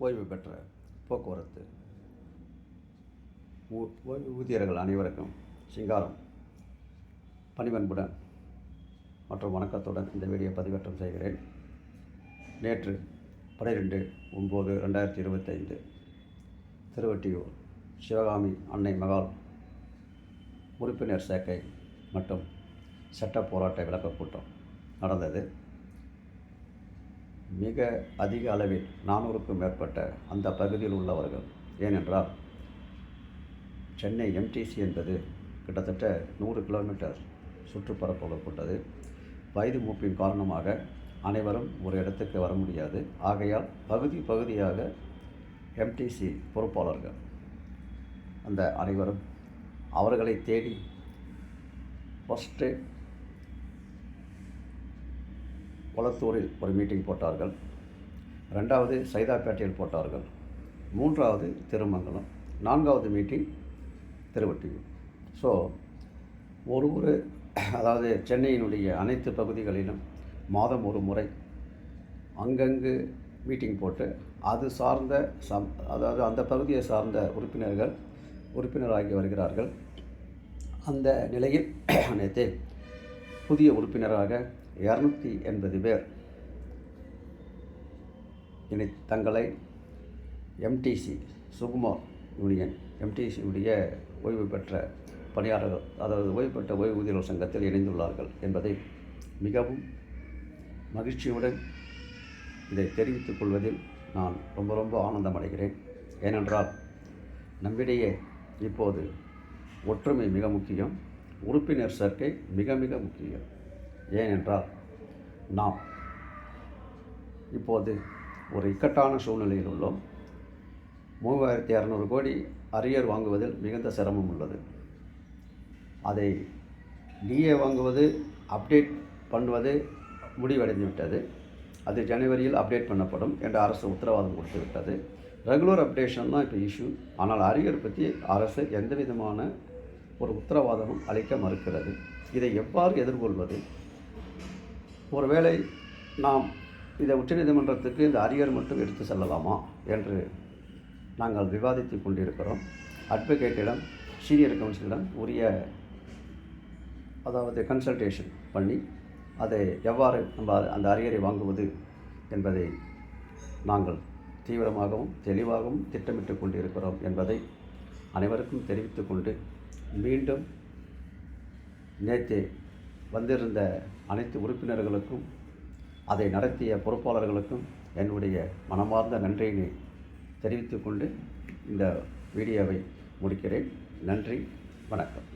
ஓய்வு பெற்ற போக்குவரத்து ஊழியர்கள் அனைவருக்கும் சிங்காரம் பணிவன்புடன் மற்றும் வணக்கத்துடன் இந்த வீடியோ பதிவேற்றம் செய்கிறேன். நேற்று 12/9/2025 திருவொற்றியூர் சிவகாமி அன்னை மகால் உறுப்பினர் சேர்க்கை மற்றும் சட்ட போராட்ட விளக்கக் கூட்டம் நடந்தது. மிக அதிக அளவில் 400க்கும் மேற்பட்ட அந்த பகுதியில் உள்ளவர்கள், ஏனென்றால் சென்னை எம்டிசி என்பது கிட்டத்தட்ட 100 கிலோமீட்டர் சுற்றுப்பரப்பு கொண்டது. வயது மூப்பின் காரணமாக அனைவரும் ஒரு இடத்துக்கு வர முடியாது. ஆகையால் பகுதியாக எம்டிசி பொறுப்பாளர்கள் அந்த அனைவரும் அவர்களை தேடி ஃபஸ்ட்டு கொளத்தூரில் ஒரு மீட்டிங் போட்டார்கள், 2வது சைதாப்பேட்டையில் போட்டார்கள், 3வது திருமங்கலம், 4வது மீட்டிங் திருவொற்றியூர். ஸோ அதாவது சென்னையினுடைய அனைத்து பகுதிகளிலும் மாதம் ஒரு முறை அங்கங்கு மீட்டிங் போட்டு அது சார்ந்த அதாவது அந்த பகுதியை சார்ந்த உறுப்பினராகி வருகிறார்கள். அந்த நிலையில் நேற்றே புதிய உறுப்பினராக 280 பேர் தங்களை எம்டிசி சுகுமார் யூனியன் எம்டிசியுடைய ஓய்வு பெற்ற பணியாளர்கள், அதாவது ஓய்வு பெற்ற ஓய்வூதியர்கள் சங்கத்தில் இணைந்துள்ளார்கள் என்பதை மிகவும் மகிழ்ச்சியுடன் இதை தெரிவித்துக் கொள்வதில் நான் ரொம்ப ஆனந்தம் அடைகிறேன். ஏனென்றால் நம்மிடையே இப்போது ஒற்றுமை மிக முக்கியம், உறுப்பினர் சேர்க்கை மிக முக்கியம். ஏனென்றால் நாம் இப்போது ஒரு இக்கட்டான சூழ்நிலையில் உள்ளோம். 3600 கோடி அரியர் வாங்குவதில் மிகுந்த சிரமம் உள்ளது. அதை டிஏ வாங்குவது, அப்டேட் பண்ணுவது முடிவடைந்து விட்டது. அது ஜனவரியில் அப்டேட் பண்ணப்படும் என்று அரசு உத்தரவாதம் கொடுத்து விட்டது. ரெகுலர் அப்டேஷன் தான் இப்போ இஷ்யூ. ஆனால் அரியர் பற்றி அரசு எந்த விதமான ஒரு உத்தரவாதமும் அளிக்க மறுக்கிறது. இதை எவ்வாறு எதிர்கொள்வது? ஒருவேளை நாம் இதை உச்சநீதிமன்றத்துக்கு இந்த அரியர் மட்டும் எடுத்து செல்லலாமா என்று நாங்கள் விவாதித்து கொண்டிருக்கிறோம். அட்வொகேட்டிடம், சீனியர் கவுன்சிலிடம் உரிய கன்சல்டேஷன் பண்ணி அதை எவ்வாறு நம்ம அந்த அரியரை வாங்குவது என்பதை நாங்கள் தீவிரமாகவும் தெளிவாகவும் திட்டமிட்டு கொண்டிருக்கிறோம் என்பதை அனைவருக்கும் தெரிவித்து கொண்டு, மீண்டும் நேற்று வந்திருந்த அனைத்து உறுப்பினர்களுக்கும் அதை நடத்திய பொறுப்பாளர்களுக்கும் என்னுடைய மனமார்ந்த நன்றியினை தெரிவித்துக்கொண்டு இந்த வீடியோவை முடிக்கிறேன். நன்றி, வணக்கம்.